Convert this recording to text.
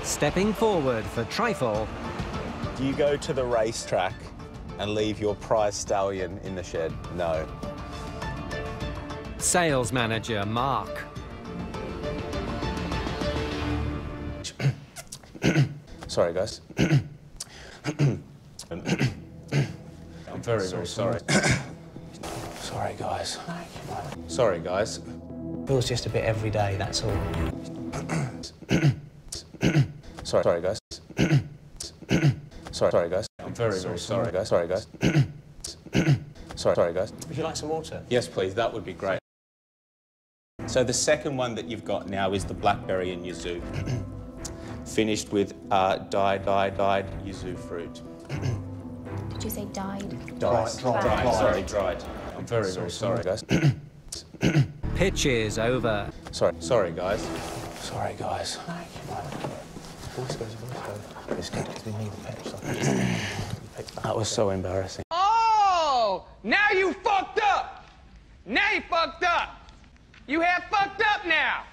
Stepping forward for trifle. Do you go to the racetrack and leave your prize stallion in the shed? No. Sales manager Mark. Sorry, guys. I'm very, very sorry. Sorry, guys. Sorry, guys. Feels just a bit every day, that's all. Sorry, guys. Sorry, guys. I'm very, very sorry, guys. Sorry, guys. Sorry, guys. Would you like some water? Yes, please. That would be great. So the second one that you've got now is the blackberry and yuzu, finished with dried yuzu fruit. Did you say died? Dried. Sorry, dried. I'm very, very sorry, guys. Pitch is over. Sorry, guys. Sorry, guys. It's good because we need the pitch. That was so embarrassing. Oh! Now you fucked up! Now you fucked up! You have fucked up now!